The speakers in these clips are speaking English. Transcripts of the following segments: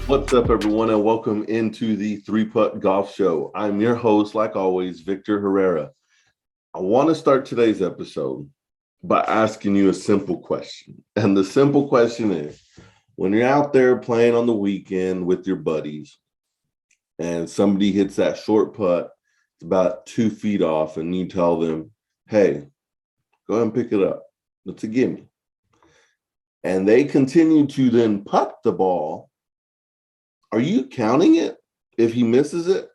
What's up, everyone, and welcome into the Three Putt Golf Show. I'm your host, like always, Victor Herrera. I want to start today's episode by asking you a simple question. And the simple question is, when you're out there playing on the weekend with your buddies and somebody hits that short putt, it's about 2 feet off, and you tell them, hey, go ahead and pick it up. It's a gimme. And they continue to then putt the ball. Are you counting it if he misses it?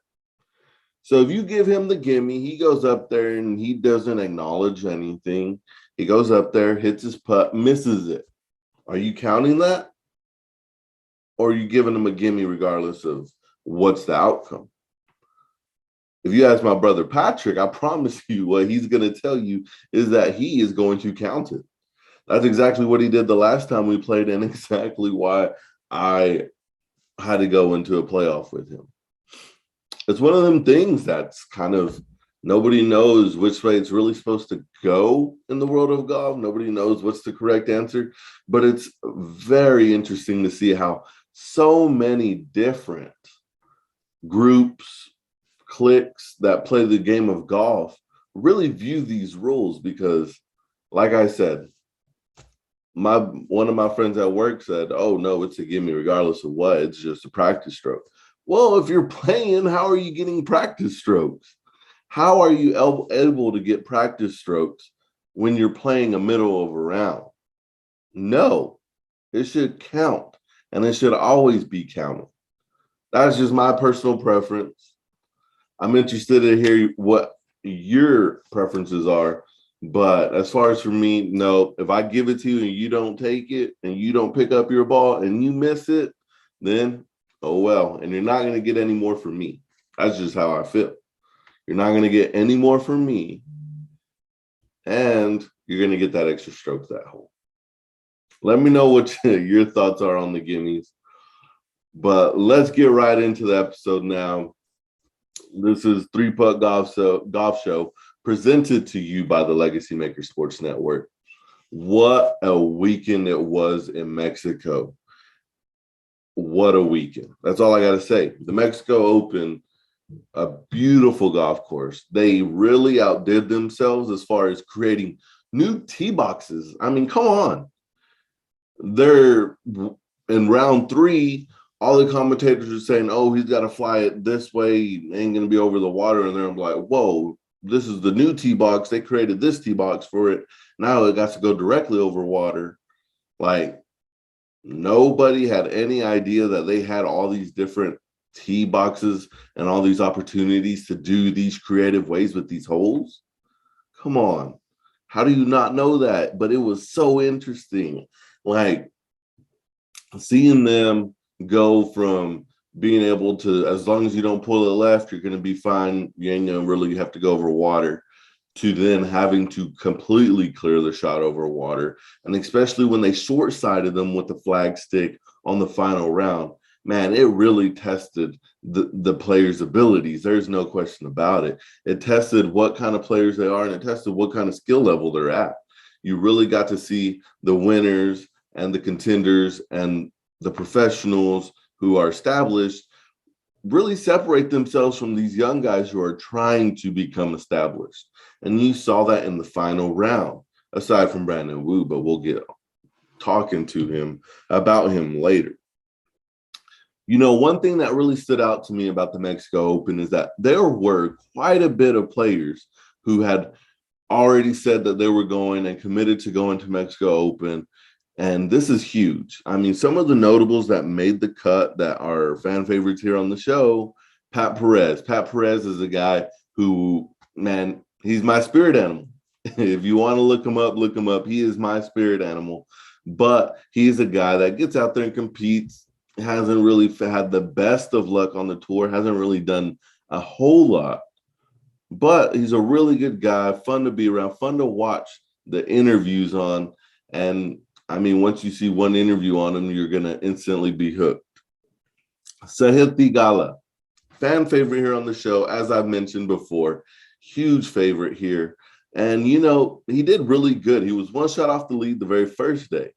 So if you give him the gimme, he goes up there and he doesn't acknowledge anything. He goes up there, hits his putt, misses it. Are you counting that? Or are you giving him a gimme regardless of what's the outcome? If you ask my brother Patrick, I promise you what he's going to tell you is that he is going to count it. That's exactly what he did the last time we played, and exactly why I had to go into a playoff with him. It's one of them things that's kind of nobody knows which way it's really supposed to go in the world of golf. Nobody knows what's the correct answer, but it's very interesting to see how so many different groups, cliques that play the game of golf really view these rules because, like I said, one of my friends at work said, oh, no, it's a gimme regardless of what. It's just a practice stroke. Well, if you're playing, how are you getting practice strokes? How are you able to get practice strokes when you're playing a middle of a round? No, it should count, and it should always be counted. That's just my personal preference. I'm interested to hear what your preferences are. But as far as for me, no, if I give it to you and you don't take it and you don't pick up your ball and you miss it, then, oh, well, and you're not going to get any more from me. That's just how I feel. You're not going to get any more from me, and you're going to get that extra stroke that hole. Let me know what your thoughts are on the gimmies. But let's get right into the episode now. This is Three Putt Golf Show, presented to you by the Legacy Maker Sports Network. What a weekend it was in Mexico. What a weekend. That's all I got to say. The Mexico Open, a beautiful golf course. They really outdid themselves as far as creating new tee boxes. I mean, come on. They're in round 3. All the commentators are saying, oh, he's got to fly it this way. He ain't going to be over the water. And then I'm like, whoa, this is the new tee box. They created this tee box for it. Now it got to go directly over water. Like, nobody had any idea that they had all these different tee boxes and all these opportunities to do these creative ways with these holes. Come on. How do you not know that? But it was so interesting. Like, seeing them go from being able to, as long as you don't pull it left, you're going to be fine. You ain't going to really have to go over water, to then having to completely clear the shot over water. And especially when they short-sided them with the flag stick on the final round, man, it really tested the players' abilities. There's no question about it. It tested what kind of players they are, and it tested what kind of skill level they're at. You really got to see the winners and the contenders and the professionals who are established really separate themselves from these young guys who are trying to become established. And you saw that in the final round, aside from Brandon Wu, but we'll get talking to him about him later. You know, one thing that really stood out to me about the Mexico Open is that there were quite a bit of players who had already said that they were going and committed to going to Mexico Open. And this is huge. I mean, some of the notables that made the cut that are fan favorites here on the show, Pat Perez. Pat Perez is a guy who, man, he's my spirit animal. If you want to look him up. He is my spirit animal. But he's a guy that gets out there and competes, hasn't really had the best of luck on the tour, hasn't really done a whole lot. But he's a really good guy, fun to be around, fun to watch the interviews on. And I mean, once you see one interview on him, you're going to instantly be hooked. Sahil Theegala, fan favorite here on the show, as I've mentioned before, huge favorite here. And, you know, he did really good. He was one shot off the lead the very first day.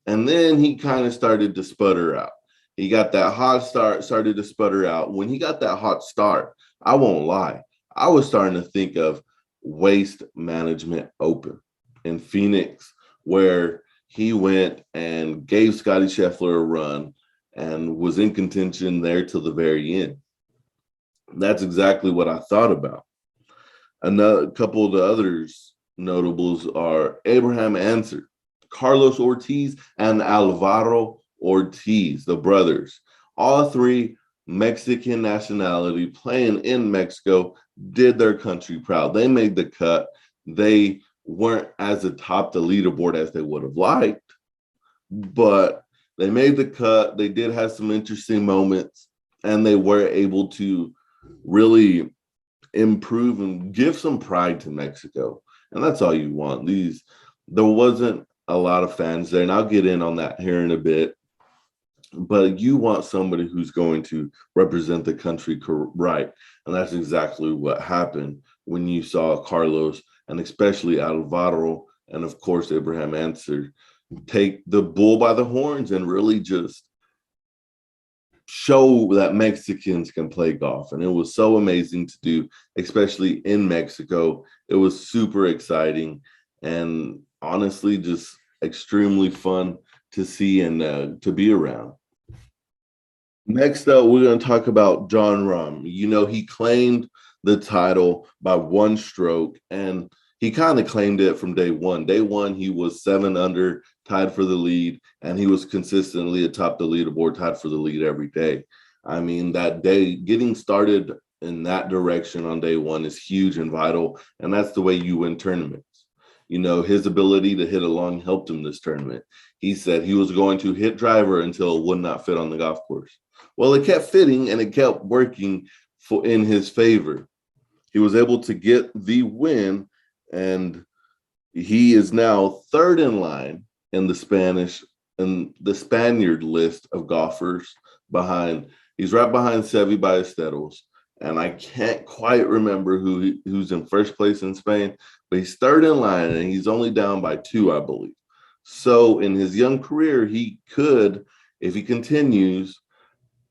And then he kind of started to sputter out. He got that hot start, started to sputter out. When he got that hot start, I won't lie, I was starting to think of Waste Management Open in Phoenix, where he went and gave Scotty Scheffler a run and was in contention there till the very end. That's exactly what I thought about. Another couple of the others notables are Abraham Ainsler, Carlos Ortiz, and Alvaro Ortiz, the brothers. All three Mexican nationality playing in Mexico did their country proud. They made the cut. They weren't as atop the leaderboard as they would have liked, but they made the cut. They did have some interesting moments, and they were able to really improve and give some pride to Mexico. And that's all you want. There wasn't a lot of fans there, and I'll get in on that here in a bit. But you want somebody who's going to represent the country right. And that's exactly what happened when you saw Carlos and especially Alvaro and, of course, Abraham Ainsler take the bull by the horns and really just show that Mexicans can play golf. And it was so amazing to do, especially in Mexico. It was super exciting and honestly just extremely fun to see and to be around. Next up, we're going to talk about Jon Rahm. You know, he claimed the title by one stroke, and he kind of claimed it from day one. Day one, he was 7 under, tied for the lead, and he was consistently atop the leaderboard, tied for the lead every day. I mean, that day, getting started in that direction on day one is huge and vital, and that's the way you win tournaments. You know, his ability to hit along helped him this tournament. He said he was going to hit driver until it would not fit on the golf course. Well, it kept fitting, and it kept working in his favor. He was able to get the win, and he is now third in line in the Spaniard list of golfers he's right behind Seve Ballesteros. And I can't quite remember who's in first place in Spain, but he's third in line and he's only down by 2, I believe. So in his young career, he could, if he continues,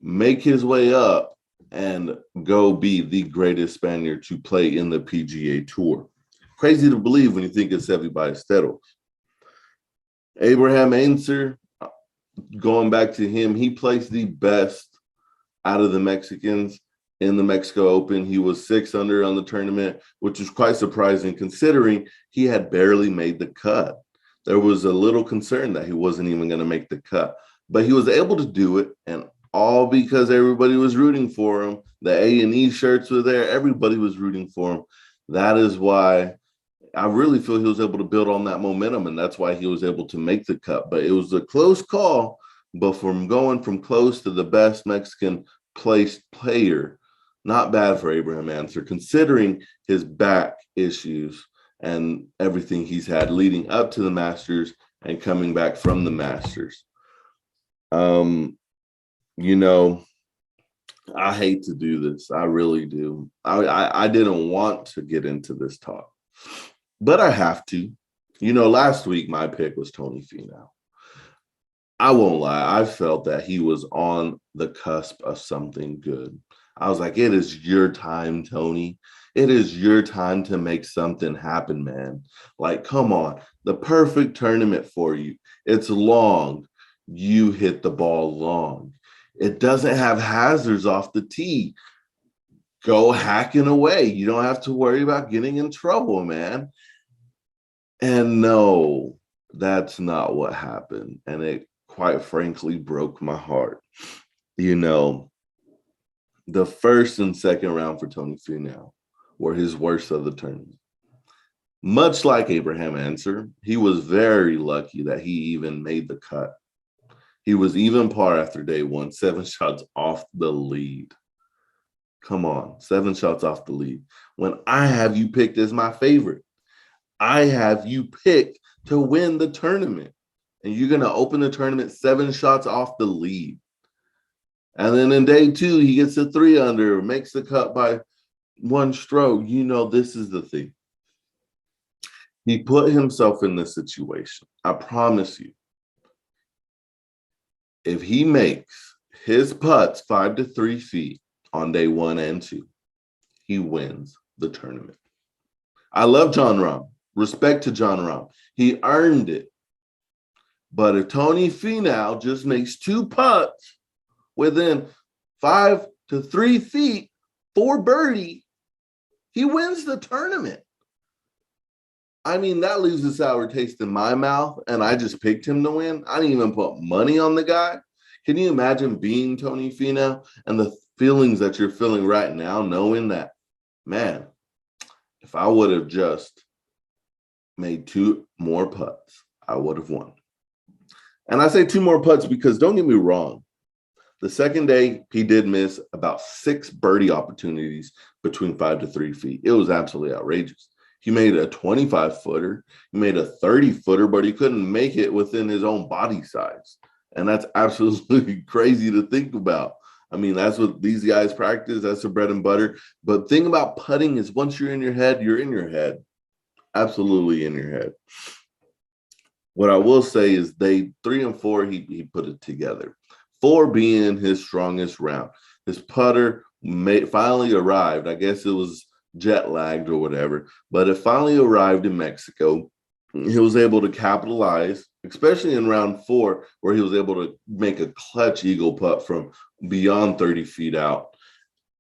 make his way up and go be the greatest Spaniard to play in the PGA Tour. Crazy to believe when you think of Seve Ballesteros. Abraham Ainsler, going back to him, he placed the best out of the Mexicans in the Mexico Open. He was 6 under on the tournament, which was quite surprising considering he had barely made the cut. There was a little concern that he wasn't even going to make the cut, but he was able to do it, and all because everybody was rooting for him. The A&E shirts were there. Everybody was rooting for him. That is why I really feel he was able to build on that momentum, and that's why he was able to make the cut. But it was a close call, but from going from close to the best Mexican placed player, not bad for Abraham Ainsler, considering his back issues and everything he's had leading up to the Masters and coming back from the Masters. You know, I hate to do this. I really do. I didn't want to get into this talk, but I have to. You know, last week my pick was Tony Fenow. I won't lie. I felt that he was on the cusp of something good. I was like, it is your time, Tony. It is your time to make something happen, man. Like, come on. The perfect tournament for you. It's long. You hit the ball long. It doesn't have hazards off the tee. Go hacking away. You don't have to worry about getting in trouble, man. And no, that's not what happened. And it quite frankly broke my heart. You know, the first and second round for Tony Fenow were his worst of the tournament. Much like Abraham Ainsler, he was very lucky that he even made the cut. He was even par after day one, 7 shots off the lead. Come on, 7 shots off the lead. When I have you picked as my favorite, I have you picked to win the tournament. And you're going to open the tournament 7 shots off the lead. And then in day 2, he gets a 3 under, makes the cut by 1 stroke. You know, this is the thing. He put himself in this situation. I promise you. If he makes his putts 5 to 3 feet on day 1 and 2. He wins the tournament. I love Jon Rahm. Respect to Jon Rahm. He earned it. But if Tony Fenow just makes 2 putts within 5 to 3 feet for birdie, he wins the tournament. I mean, that leaves a sour taste in my mouth, and I just picked him to win. I didn't even put money on the guy. Can you imagine being Tony Fenow and the feelings that you're feeling right now, knowing that, man, if I would have just made 2 more putts, I would have won. And I say 2 more putts because don't get me wrong. The second day, he did miss about 6 birdie opportunities between 5 to 3 feet. It was absolutely outrageous. He made a 25-footer. He made a 30-footer, but he couldn't make it within his own body size. And that's absolutely crazy to think about. I mean, that's what these guys practice. That's their bread and butter. But the thing about putting is once you're in your head, you're in your head. Absolutely in your head. What I will say is day 3 and 4, he put it together. 4 being his strongest round. His putter finally arrived. I guess it was jet lagged or whatever, but it finally arrived in Mexico. He was able to capitalize, especially in round 4, where he was able to make a clutch eagle putt from beyond 30 feet out,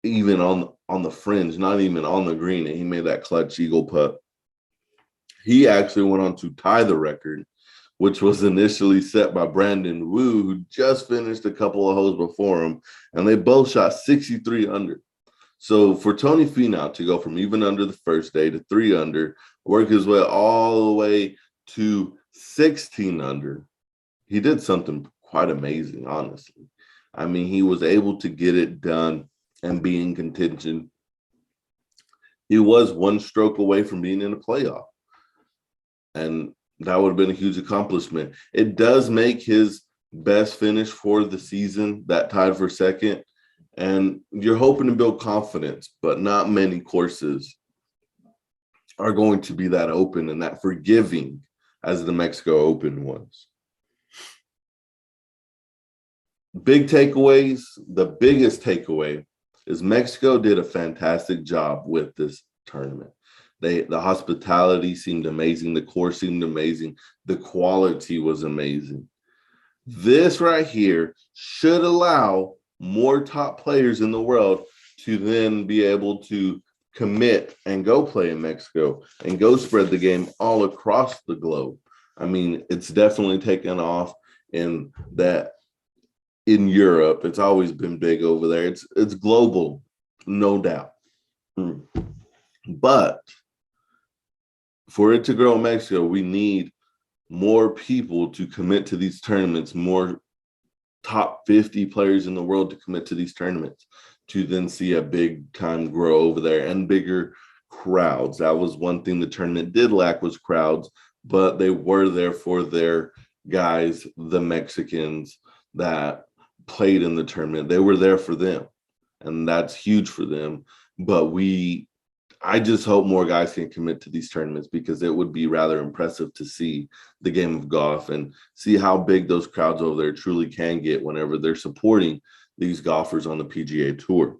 even on the fringe, not even on the green, and he made that clutch eagle putt. He actually went on to tie the record, which was initially set by Brandon Wu, who just finished a couple of holes before him, and they both shot 63 under. So for Tony Fenow to go from even under the first day to 3 under, work his way all the way to 16 under, he did something quite amazing, honestly. I mean, he was able to get it done and be in contention. He was 1 stroke away from being in a playoff. And that would have been a huge accomplishment. It does make his best finish for the season, that tied for second. And you're hoping to build confidence, but not many courses are going to be that open and that forgiving as the Mexico Open was. Big takeaways. The biggest takeaway is Mexico did a fantastic job with this tournament. The hospitality seemed amazing. The course seemed amazing. The quality was amazing. This right here should allow more top players in the world to then be able to commit and go play in Mexico and go spread the game all across the globe. I mean, it's definitely taken off in Europe. It's always been big over there. It's global, no doubt. But for it to grow in Mexico, we need more people to commit to these tournaments, more top 50 players in the world to commit to these tournaments, to then see a big time grow over there and bigger crowds. That was one thing the tournament did lack, was crowds, but they were there for their guys, the Mexicans that played in the tournament. They were there for them, and that's huge for them. But I just hope more guys can commit to these tournaments, because it would be rather impressive to see the game of golf and see how big those crowds over there truly can get whenever they're supporting these golfers on the PGA Tour.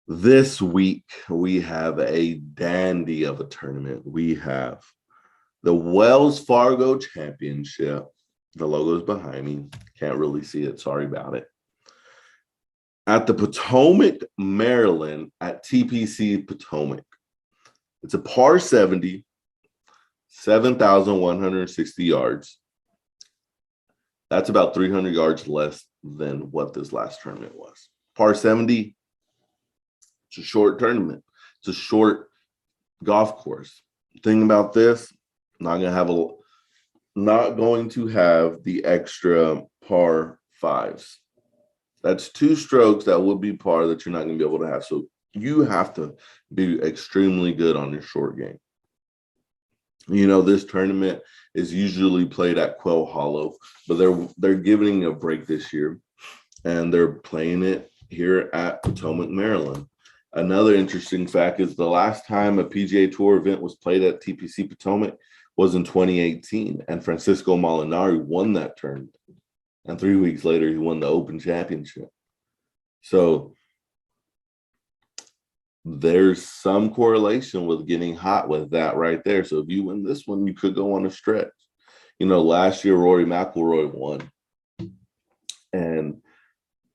This week, we have a dandy of a tournament. We have the Wells Fargo Championship. The logo's behind me. Can't really see it. Sorry about it. At the Potomac, Maryland, at TPC Potomac. It's a par 70, 7,160 yards. That's about 300 yards less than what this last tournament was. Par 70, it's a short tournament. It's a short golf course. Thing about this, not going to have the extra par 5s. That's 2 strokes that would be par that you're not going to be able to have. So you have to be extremely good on your short game. You know, this tournament is usually played at Quail Hollow, but they're giving a break this year, and they're playing it here at Potomac, Maryland. Another interesting fact is the last time a PGA Tour event was played at TPC Potomac was in 2018, and Francisco Molinari won that tournament. And 3 weeks later, he won the Open Championship. So there's some correlation with getting hot with that right there. So if you win this one, you could go on a stretch. Last year, Rory McIlroy won. And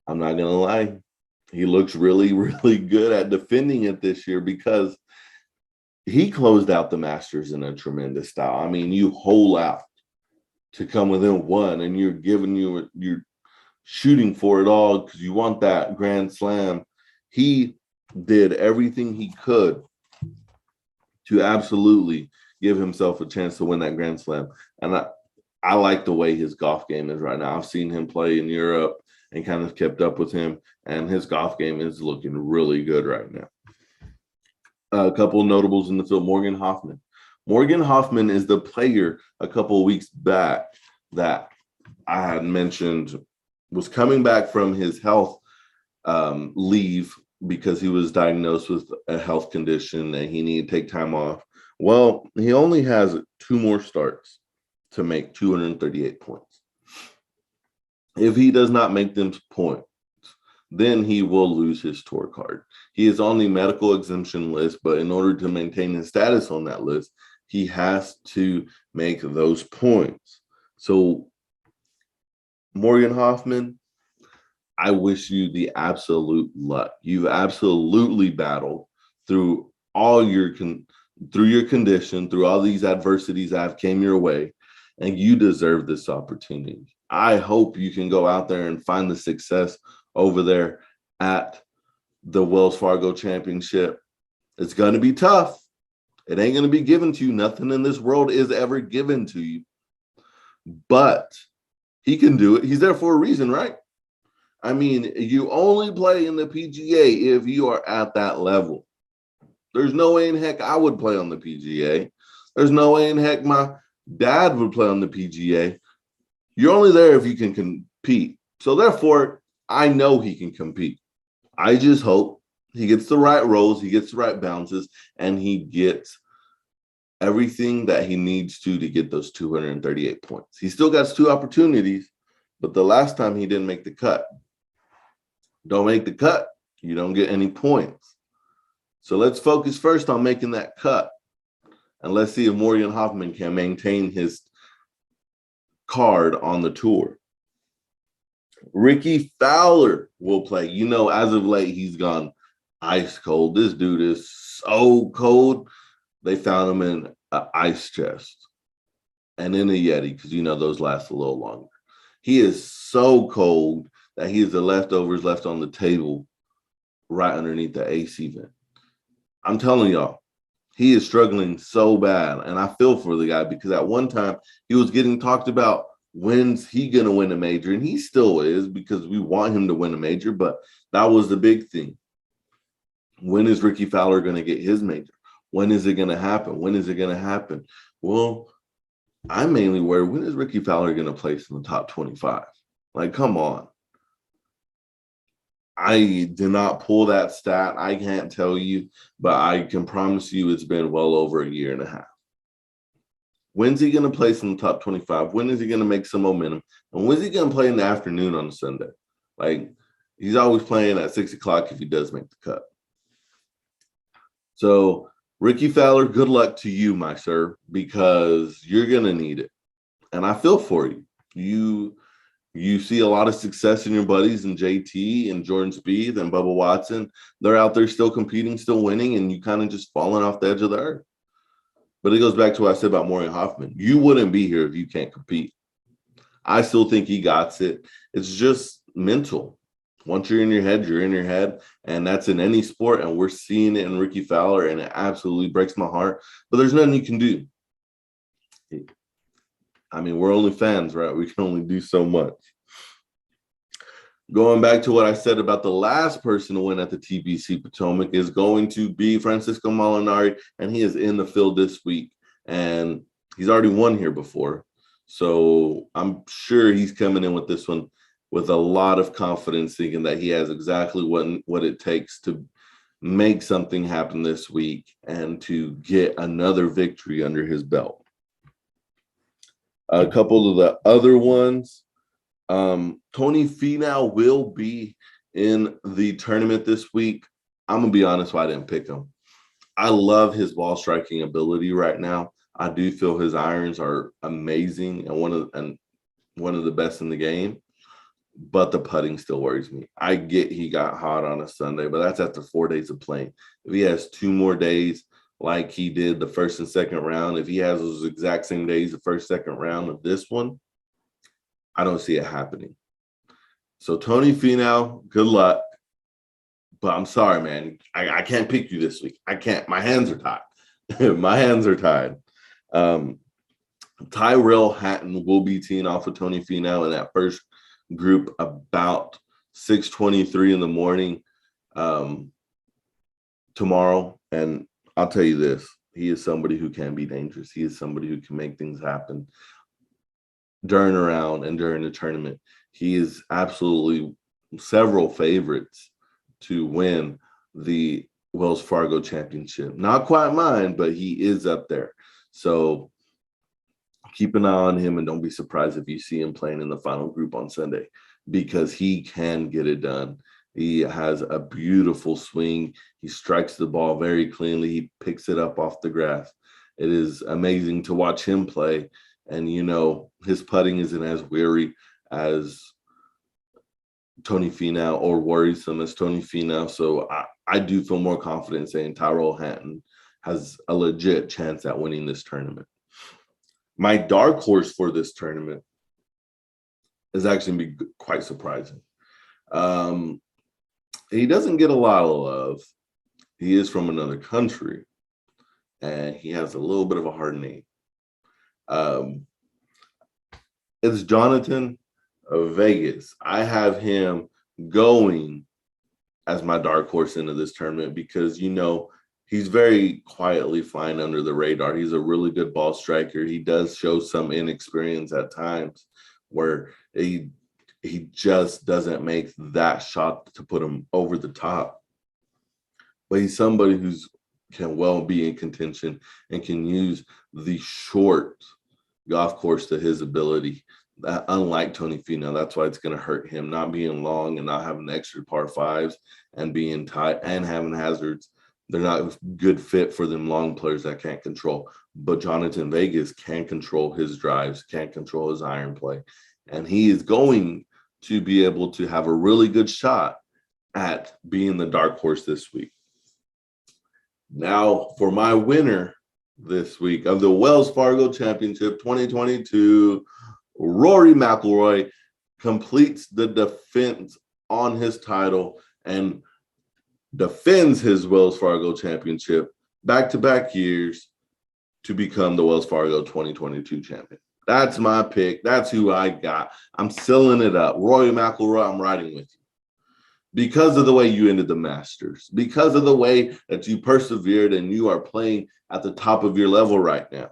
I'm not going to lie, he looks really, really good at defending it this year because he closed out the Masters in a tremendous style. I mean, you hole out to come within one, and you're shooting for it all because you want that Grand Slam. He did everything he could to absolutely give himself a chance to win that Grand Slam. And I like the way his golf game is right now. I've seen him play in Europe and kind of kept up with him, and his golf game is looking really good right now. A couple of notables in the field. Morgan Hoffman. Morgan Hoffman is the player a couple of weeks back that I had mentioned was coming back from his health leave because he was diagnosed with a health condition and he needed to take time off. Well, he only has 2 more starts to make 238 points. If he does not make them points, then he will lose his tour card. He is on the medical exemption list, but in order to maintain his status on that list, he has to make those points. So, Morgan Hoffman, I wish you the absolute luck. You've absolutely battled through all through your condition, through all these adversities that have came your way, and you deserve this opportunity. I hope you can go out there and find the success over there at the Wells Fargo Championship. It's going to be tough. It ain't going to be given to you. Nothing in this world is ever given to you. But he can do it. He's there for a reason, right? I mean, you only play in the PGA if you are at that level. There's no way in heck I would play on the PGA. There's no way in heck my dad would play on the PGA. You're only there if you can compete. So therefore, I know he can compete. I just hope he gets the right rolls, he gets the right bounces, and he gets everything that he needs to get those 238 points. He still got 2 opportunities, but the last time he didn't make the cut. Don't make the cut, you don't get any points. So let's focus first on making that cut. And let's see if Morgan Hoffman can maintain his card on the tour. Ricky Fowler will play. As of late, he's gone ice cold. This dude is so cold. They found him in an ice chest and in a Yeti because, those last a little longer. He is so cold that he has the leftovers left on the table right underneath the AC vent. I'm telling y'all, he is struggling so bad. And I feel for the guy because at one time he was getting talked about, when's he going to win a major? And he still is because we want him to win a major. But that was the big thing. When is Ricky Fowler going to get his major? When is it going to happen? When is it going to happen? Well, I'm mainly worried, when is Ricky Fowler going to place in the top 25? Like, come on. I did not pull that stat. I can't tell you, but I can promise you it's been well over a year and a half. When's he going to place in the top 25? When is he going to make some momentum? And when's he going to play in the afternoon on a Sunday? Like, he's always playing at 6 o'clock if he does make the cut. So, Ricky Fowler, good luck to you, my sir, because you're going to need it. And I feel for you. You see a lot of success in your buddies and JT and Jordan Spieth and Bubba Watson. They're out there still competing, still winning, and you kind of just falling off the edge of the earth. But it goes back to what I said about Morgan Hoffman. You wouldn't be here if you can't compete. I still think he got it. It's just mental. Once you're in your head, you're in your head. And that's in any sport. And we're seeing it in Ricky Fowler. And it absolutely breaks my heart. But there's nothing you can do. I mean, we're only fans, right? We can only do so much. Going back to what I said about the last person to win at the TPC Potomac is going to be Francisco Molinari, and he is in the field this week. And he's already won here before. So I'm sure he's coming in with this one with a lot of confidence, thinking that he has exactly what it takes to make something happen this week and to get another victory under his belt. A couple of the other ones, Tony Fenow will be in the tournament this week. I'm going to be honest why I didn't pick him. I love his ball striking ability right now. I do feel his irons are amazing and one of the best in the game. But the putting still worries me. I get he got hot on a Sunday, but that's after 4 days of playing. If he has 2 more days like he did the first and second round, if he has those exact same days, the first, second round of this one, I don't see it happening. So Tony Fenow, good luck. But I'm sorry, man. I can't pick you this week. I can't. My hands are tied. My hands are tied. Tyrell Hatton will be teeing off with Tony Fenow in that first group about 6:23 in the morning tomorrow. And I'll tell you this, he is somebody who can be dangerous. He is somebody who can make things happen during a round and during the tournament. He is absolutely several favorites to win the Wells Fargo Championship. Not quite mine, but he is up there. So keep an eye on him and don't be surprised if you see him playing in the final group on Sunday because he can get it done. He has a beautiful swing. He strikes the ball very cleanly. He picks it up off the grass. It is amazing to watch him play. And, you know, his putting isn't as weary as Tony Fenow or worrisome as Tony Fenow. So I do feel more confident saying Tyrell Hatton has a legit chance at winning this tournament. My dark horse for this tournament is actually going to be quite surprising. He doesn't get a lot of love. He is from another country, and he has a little bit of a hard name. It's Jonathan Vegas. I have him going as my dark horse into this tournament because, you know, he's very quietly flying under the radar. He's a really good ball striker. He does show some inexperience at times where he just doesn't make that shot to put him over the top. But he's somebody who's can well be in contention and can use the short golf course to his ability. Unlike Tony Fenow, that's why it's going to hurt him not being long and not having extra par fives and being tight and having hazards. They're not a good fit for them long players that can't control. But Jonathan Vegas can control his drives, can control his iron play. And he is going to be able to have a really good shot at being the dark horse this week. Now, for my winner this week of the Wells Fargo Championship 2022, Rory McIlroy completes the defense on his title and defends his Wells Fargo Championship back-to-back years to become the Wells Fargo 2022 champion. That's my pick. That's who I got. I'm sealing it up. Rory McIlroy, I'm riding with you. Because of the way you ended the Masters, because of the way that you persevered and you are playing at the top of your level right now.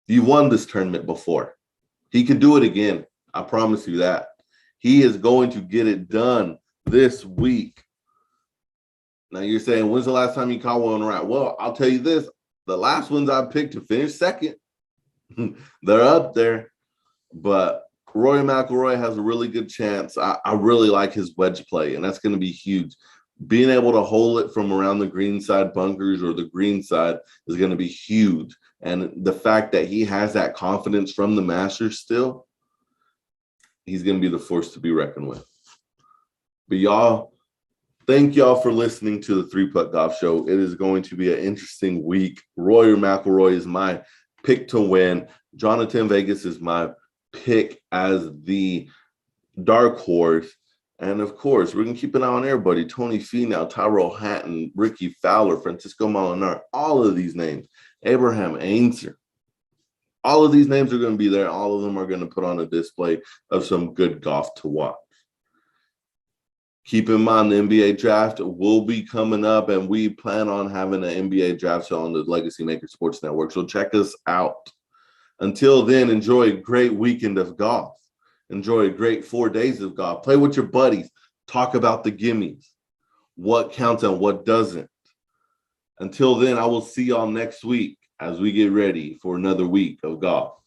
You won this tournament before. He could do it again. I promise you that. He is going to get it done this week. Now you're saying, when's the last time you caught one right? Well, I'll tell you this. The last ones I picked to finish second, they're up there. But Rory McIlroy has a really good chance. I really like his wedge play, and that's going to be huge. Being able to hold it from around the green side bunkers or the green side is going to be huge. And the fact that he has that confidence from the Masters still, he's going to be the force to be reckoned with. But y'all, thank y'all for listening to the 3-Putt Golf Show. It is going to be an interesting week. Rory McIlroy is my pick to win. Jonathan Vegas is my pick as the dark horse. And of course, we're going to keep an eye on everybody. Tony Fenow, Tyrell Hatton, Ricky Fowler, Francisco Molinari, all of these names. Abraham Ainsler. All of these names are going to be there. All of them are going to put on a display of some good golf to watch. Keep in mind, the NBA draft will be coming up, and we plan on having an NBA draft show on the Legacy Maker Sports Network. So check us out. Until then, enjoy a great weekend of golf. Enjoy a great 4 days of golf. Play with your buddies. Talk about the gimmies. What counts and what doesn't. Until then, I will see y'all next week as we get ready for another week of golf.